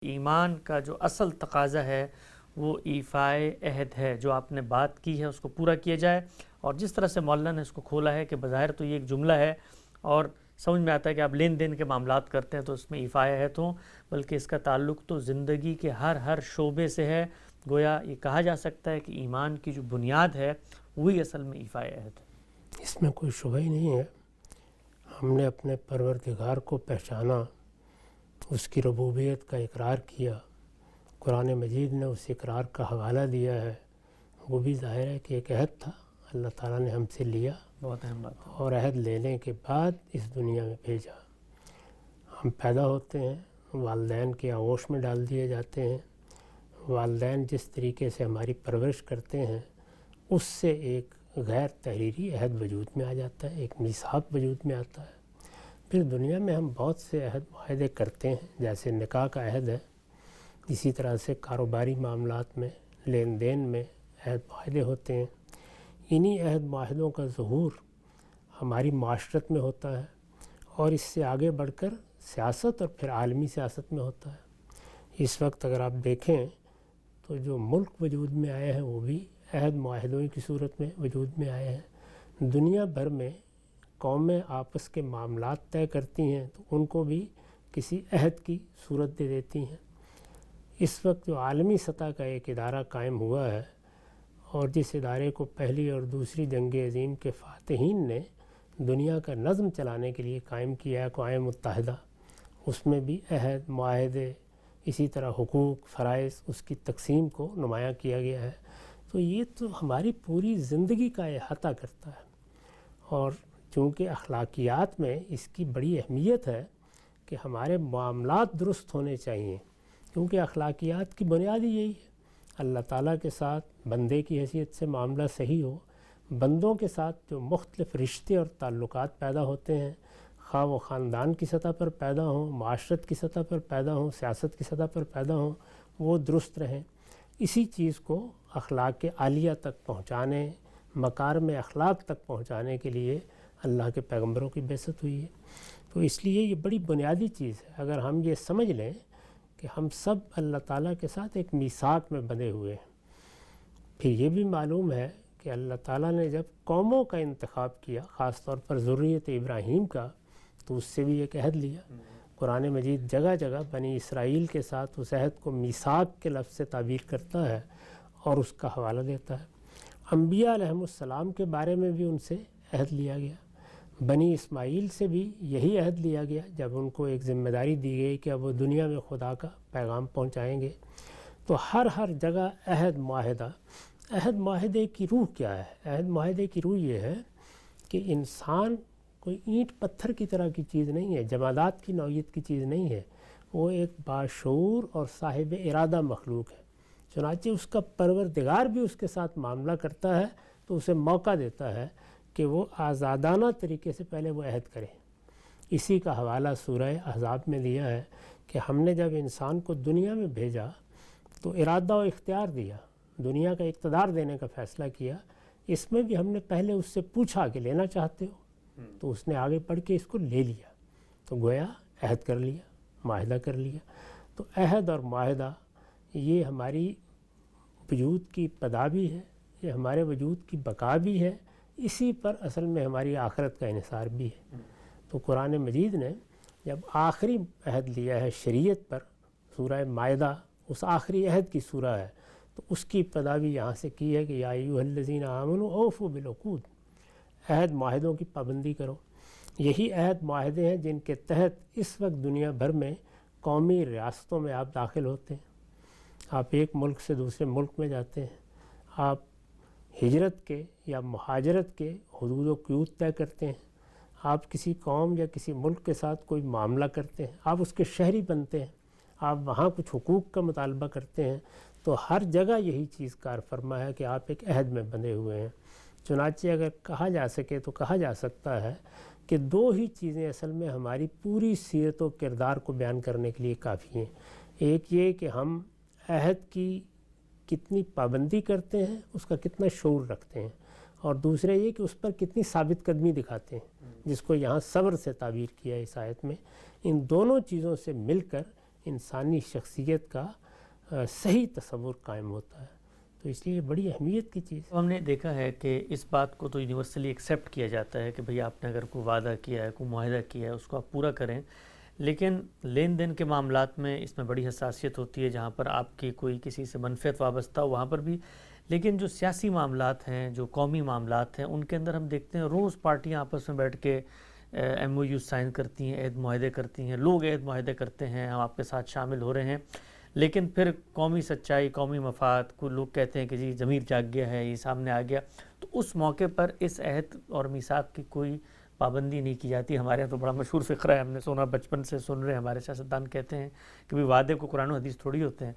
ایمان کا جو اصل تقاضا ہے وہ ایفائے عہد ہے، جو آپ نے بات کی ہے اس کو پورا کیا جائے۔ اور جس طرح سے مولانا نے اس کو کھولا ہے کہ بظاہر تو یہ ایک جملہ ہے اور سمجھ میں آتا ہے کہ آپ لین دین کے معاملات کرتے ہیں تو اس میں ایفائے عہد ہوں، بلکہ اس کا تعلق تو زندگی کے ہر شعبے سے ہے۔ گویا یہ کہا جا سکتا ہے کہ ایمان کی جو بنیاد ہے وہی اصل میں ایفائے عہد ہے۔ اس میں کوئی شبہ ہی نہیں ہے۔ ہم نے اپنے پروردگار کو پہچانا، اس کی ربوبیت کا اقرار کیا، قرآن مجید نے اس اقرار کا حوالہ دیا ہے۔ وہ بھی ظاہر ہے کہ ایک عہد تھا، اللہ تعالیٰ نے ہم سے لیا، بہت اہم بات ہے۔ اور عہد لینے کے بعد اس دنیا میں بھیجا۔ ہم پیدا ہوتے ہیں، والدین کے آغوش میں ڈال دیے جاتے ہیں۔ والدین جس طریقے سے ہماری پرورش کرتے ہیں اس سے ایک غیر تحریری عہد وجود میں آ جاتا ہے، ایک میثاق وجود میں آتا ہے۔ پھر دنیا میں ہم بہت سے عہد معاہدے کرتے ہیں، جیسے نکاح کا عہد ہے، اسی طرح سے کاروباری معاملات میں، لین دین میں عہد معاہدے ہوتے ہیں۔ انہی عہد معاہدوں کا ظہور ہماری معاشرت میں ہوتا ہے، اور اس سے آگے بڑھ کر سیاست اور پھر عالمی سیاست میں ہوتا ہے۔ اس وقت اگر آپ دیکھیں تو جو ملک وجود میں آئے ہیں وہ بھی عہد معاہدوں کی صورت میں وجود میں آئے ہیں۔ دنیا بھر میں قومیں آپس کے معاملات طے کرتی ہیں تو ان کو بھی کسی عہد کی صورت دے دیتی ہیں۔ اس وقت جو عالمی سطح کا ایک ادارہ قائم ہوا ہے، اور جس ادارے کو پہلی اور دوسری جنگ عظیم کے فاتحین نے دنیا کا نظم چلانے کے لیے قائم کیا ہے، اقوام متحدہ، اس میں بھی عہد معاہدے، اسی طرح حقوق فرائض، اس کی تقسیم کو نمایاں کیا گیا ہے۔ تو یہ تو ہماری پوری زندگی کا احاطہ کرتا ہے، اور چونکہ اخلاقیات میں اس کی بڑی اہمیت ہے کہ ہمارے معاملات درست ہونے چاہیے، کیونکہ اخلاقیات کی بنیاد ہی یہی ہے۔ اللہ تعالیٰ کے ساتھ بندے کی حیثیت سے معاملہ صحیح ہو، بندوں کے ساتھ جو مختلف رشتے اور تعلقات پیدا ہوتے ہیں، خواہ وہ خاندان کی سطح پر پیدا ہوں، معاشرت کی سطح پر پیدا ہوں، سیاست کی سطح پر پیدا ہوں، وہ درست رہیں۔ اسی چیز کو اخلاق عالیہ تک پہنچانے، مکارم اخلاق تک پہنچانے کے لیے اللہ کے پیغمبروں کی بعثت ہوئی ہے۔ تو اس لیے یہ بڑی بنیادی چیز ہے۔ اگر ہم یہ سمجھ لیں کہ ہم سب اللہ تعالیٰ کے ساتھ ایک میثاق میں بندھے ہوئے ہیں، پھر یہ بھی معلوم ہے کہ اللہ تعالیٰ نے جب قوموں کا انتخاب کیا، خاص طور پر ذریت ابراہیم کا، تو اس سے بھی ایک عہد لیا۔ قرآن مجید جگہ جگہ بنی اسرائیل کے ساتھ اس عہد کو میثاق کے لفظ سے تعبیر کرتا ہے اور اس کا حوالہ دیتا ہے۔ انبیاء علیہم السلام کے بارے میں بھی ان سے عہد لیا گیا۔ بنی اسماعیل سے بھی یہی عہد لیا گیا جب ان کو ایک ذمہ داری دی گئی کہ اب وہ دنیا میں خدا کا پیغام پہنچائیں گے۔ تو ہر جگہ عہد معاہدہ۔ عہد معاہدے کی روح کیا ہے؟ عہد معاہدے کی روح یہ ہے کہ انسان کوئی اینٹ پتھر کی طرح کی چیز نہیں ہے، جمادات کی نوعیت کی چیز نہیں ہے، وہ ایک باشعور اور صاحب ارادہ مخلوق ہے۔ چنانچہ اس کا پروردگار بھی اس کے ساتھ معاملہ کرتا ہے تو اسے موقع دیتا ہے کہ وہ آزادانہ طریقے سے پہلے وہ عہد کرے۔ اسی کا حوالہ سورہ احزاب میں دیا ہے کہ ہم نے جب انسان کو دنیا میں بھیجا تو ارادہ و اختیار دیا، دنیا کا اقتدار دینے کا فیصلہ کیا۔ اس میں بھی ہم نے پہلے اس سے پوچھا کہ لینا چاہتے ہو، تو اس نے آگے پڑھ کے اس کو لے لیا، تو گویا عہد کر لیا، معاہدہ کر لیا۔ تو عہد اور معاہدہ یہ ہماری وجود کی ابتدا بھی ہے، یہ ہمارے وجود کی بقا بھی ہے، اسی پر اصل میں ہماری آخرت کا انحصار بھی ہے۔ تو قرآن مجید نے جب آخری عہد لیا ہے شریعت پر، سورہ مائدہ اس آخری عہد کی سورہ ہے، تو اس کی ابتدا بھی یہاں سے کی ہے کہ یا ایھا الذین آمنوا اوفوا بالعقود، عہد معاہدوں کی پابندی کرو۔ یہی عہد معاہدے ہیں جن کے تحت اس وقت دنیا بھر میں قومی ریاستوں میں آپ داخل ہوتے ہیں۔ آپ ایک ملک سے دوسرے ملک میں جاتے ہیں، آپ ہجرت کے یا مہاجرت کے حدود و قیود طے کرتے ہیں، آپ کسی قوم یا کسی ملک کے ساتھ کوئی معاملہ کرتے ہیں، آپ اس کے شہری بنتے ہیں، آپ وہاں کچھ حقوق کا مطالبہ کرتے ہیں۔ تو ہر جگہ یہی چیز کار فرما ہے کہ آپ ایک عہد میں بندھے ہوئے ہیں۔ چنانچہ اگر کہا جا سکے تو کہا جا سکتا ہے کہ دو ہی چیزیں اصل میں ہماری پوری سیرت و کردار کو بیان کرنے کے لیے کافی ہیں۔ ایک یہ کہ ہم عہد کی کتنی پابندی کرتے ہیں، اس کا کتنا شعور رکھتے ہیں، اور دوسرے یہ کہ اس پر کتنی ثابت قدمی دکھاتے ہیں، جس کو یہاں صبر سے تعبیر کیا ہے اس آیت میں۔ ان دونوں چیزوں سے مل کر انسانی شخصیت کا صحیح تصور قائم ہوتا ہے. تو اس لیے یہ بڑی اہمیت کی چیز ہے. ہم نے دیکھا ہے کہ اس بات کو تو یونیورسلی ایکسیپٹ کیا جاتا ہے کہ بھئی آپ نے اگر کوئی وعدہ کیا ہے، کوئی معاہدہ کیا ہے، اس کو آپ پورا کریں، لیکن لین دین کے معاملات میں اس میں بڑی حساسیت ہوتی ہے، جہاں پر آپ کی کوئی کسی سے منفعت وابستہ ہو وہاں پر بھی. لیکن جو سیاسی معاملات ہیں، جو قومی معاملات ہیں، ان کے اندر ہم دیکھتے ہیں روز پارٹیاں آپس میں بیٹھ کے ایم او یو سائن کرتی ہیں، عہد معاہدے کرتی ہیں، لوگ عہد معاہدے کرتے ہیں، ہم آپ کے ساتھ شامل ہو رہے ہیں، لیکن پھر قومی سچائی، قومی مفاد کو لوگ کہتے ہیں کہ جی ضمیر جاگ گیا ہے، یہ سامنے آ گیا. تو اس موقع پر اس عہد اور میثاق کی کوئی پابندی نہیں کی جاتی. ہمارے یہاں تو بڑا مشہور فقرہ ہے، ہم نے سنا، بچپن سے سن رہے ہیں، ہمارے سیاستدان کہتے ہیں کہ بھی وعدے کو قرآن و حدیث تھوڑی ہوتے ہیں.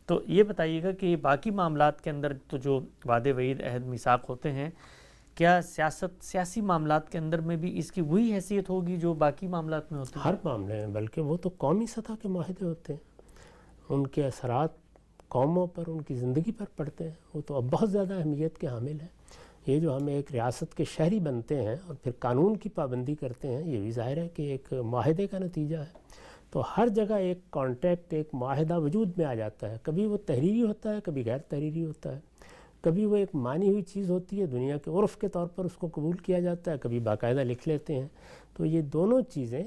تو یہ بتائیے گا کہ باقی معاملات کے اندر تو جو وعدے وعید، عہد میثاق ہوتے ہیں، کیا سیاسی معاملات کے اندر میں بھی اس کی وہی حیثیت ہوگی جو باقی معاملات میں ہوتی ہے؟ ہر معاملے میں، بلکہ وہ تو قومی سطح کے معاہدے ہوتے ہیں، ان کے اثرات قوموں پر، ان کی زندگی پر پڑتے ہیں. وہ تو اب بہت زیادہ اہمیت کے حامل ہیں. یہ جو ہم ایک ریاست کے شہری بنتے ہیں اور پھر قانون کی پابندی کرتے ہیں، یہ بھی ظاہر ہے کہ ایک معاہدے کا نتیجہ ہے. تو ہر جگہ ایک کانٹریکٹ، ایک معاہدہ وجود میں آ جاتا ہے. کبھی وہ تحریری ہوتا ہے، کبھی غیر تحریری ہوتا ہے، کبھی وہ ایک مانی ہوئی چیز ہوتی ہے، دنیا کے عرف کے طور پر اس کو قبول کیا جاتا ہے، کبھی باقاعدہ لکھ لیتے ہیں. تو یہ دونوں چیزیں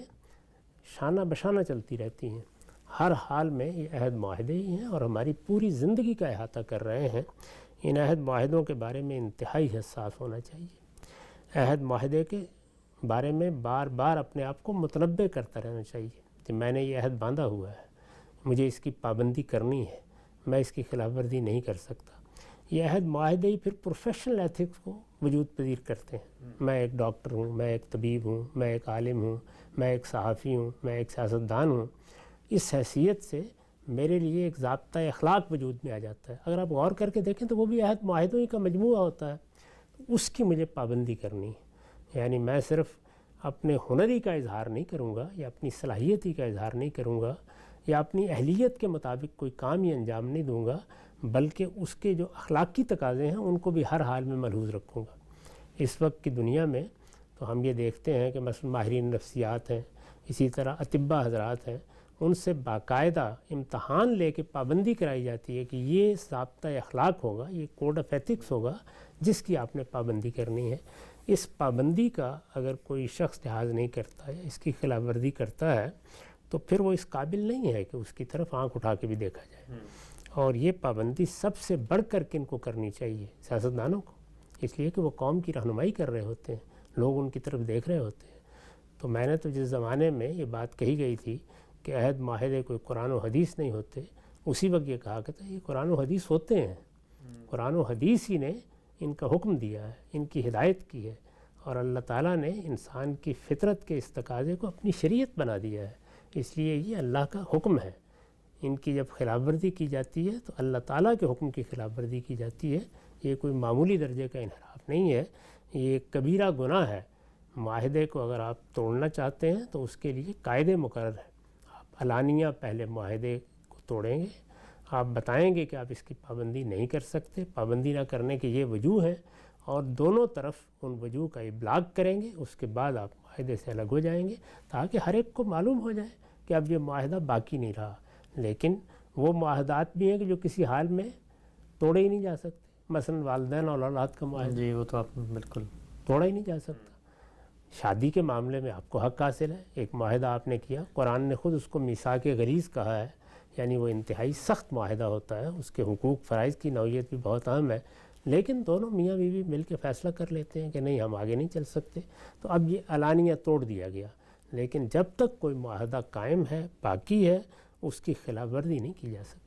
شانہ بشانہ چلتی رہتی ہیں. ہر حال میں یہ عہد معاہدے ہی ہیں اور ہماری پوری زندگی کا احاطہ کر رہے ہیں. ان عہد معاہدوں کے بارے میں انتہائی حساس ہونا چاہیے. عہد معاہدے کے بارے میں بار بار اپنے آپ کو متنبع کرتا رہنا چاہیے کہ میں نے یہ عہد باندھا ہوا ہے، مجھے اس کی پابندی کرنی ہے، میں اس کی خلاف ورزی نہیں کر سکتا. یہ عہد معاہدے ہی پھر پروفیشنل ایتھکس کو وجود پذیر کرتے ہیں. میں ایک ڈاکٹر ہوں، میں ایک طبیب ہوں، میں ایک عالم ہوں، میں ایک صحافی ہوں، میں ایک سیاستدان ہوں. اس حیثیت سے میرے لیے ایک ضابطہ اخلاق وجود میں آ جاتا ہے. اگر آپ غور کر کے دیکھیں تو وہ بھی عہد معاہدوں ہی کا مجموعہ ہوتا ہے. اس کی مجھے پابندی کرنی ہے. یعنی میں صرف اپنے ہنری کا اظہار نہیں کروں گا، یا اپنی صلاحیتی کا اظہار نہیں کروں گا، یا اپنی اہلیت کے مطابق کوئی کام ہی انجام نہیں دوں گا، بلکہ اس کے جو اخلاقی تقاضے ہیں ان کو بھی ہر حال میں ملحوظ رکھوں گا. اس وقت کی دنیا میں تو ہم یہ دیکھتے ہیں کہ مثلا ماہرین نفسیات ہیں، اسی طرح اطباء حضرات ہیں، ان سے باقاعدہ امتحان لے کے پابندی کرائی جاتی ہے کہ یہ ضابطہ اخلاق ہوگا، یہ کوڈ آف ایتھکس ہوگا جس کی آپ نے پابندی کرنی ہے. اس پابندی کا اگر کوئی شخص لحاظ نہیں کرتا ہے، اس کی خلاف ورزی کرتا ہے، تو پھر وہ اس قابل نہیں ہے کہ اس کی طرف آنکھ اٹھا کے بھی دیکھا جائے. اور یہ پابندی سب سے بڑھ کر کن کو کرنی چاہیے؟ سیاستدانوں کو، اس لیے کہ وہ قوم کی رہنمائی کر رہے ہوتے ہیں، لوگ ان کی طرف دیکھ رہے ہوتے ہیں. تو میں نے تو جس زمانے میں یہ بات کہی گئی تھی کہ عہد معاہدے کوئی قرآن و حدیث نہیں ہوتے، اسی وقت یہ کہا کرتا یہ قرآن و حدیث ہوتے ہیں. قرآن و حدیث ہی نے ان کا حکم دیا ہے، ان کی ہدایت کی ہے، اور اللہ تعالیٰ نے انسان کی فطرت کے اس تقاضے کو اپنی شریعت بنا دیا ہے. اس لیے یہ اللہ کا حکم ہے. ان کی جب خلاف ورزی کی جاتی ہے تو اللہ تعالیٰ کے حکم کی خلاف ورزی کی جاتی ہے. یہ کوئی معمولی درجے کا انحراف نہیں ہے، یہ ایک کبیرہ گناہ ہے. معاہدے کو اگر آپ توڑنا چاہتے ہیں تو اس کے لیے قاعدے مقرر ہیں. آپ علانیہ پہلے معاہدے کو توڑیں گے، آپ بتائیں گے کہ آپ اس کی پابندی نہیں کر سکتے، پابندی نہ کرنے کے یہ وجوہ ہیں، اور دونوں طرف ان وجوہ کا ابلاغ کریں گے. اس کے بعد آپ معاہدے سے الگ ہو جائیں گے تاکہ ہر ایک کو معلوم ہو جائے کہ اب یہ معاہدہ باقی نہیں رہا. لیکن وہ معاہدات بھی ہیں کہ جو کسی حال میں توڑے ہی نہیں جا سکتے. مثلا والدین اور اولاد کا معاہدہ، جی وہ تو آپ بالکل توڑا ہی نہیں جا سکتا. شادی کے معاملے میں آپ کو حق حاصل ہے، ایک معاہدہ آپ نے کیا، قرآن نے خود اس کو میثاق غلیظ کہا ہے، یعنی وہ انتہائی سخت معاہدہ ہوتا ہے. اس کے حقوق فرائض کی نوعیت بھی بہت اہم ہے. لیکن دونوں میاں بیوی مل کے فیصلہ کر لیتے ہیں کہ نہیں ہم آگے نہیں چل سکتے، تو اب یہ علانیہ توڑ دیا گیا. لیکن جب تک کوئی معاہدہ قائم ہے، باقی ہے، اس کی خلاف ورزی نہیں کی جا سکتی.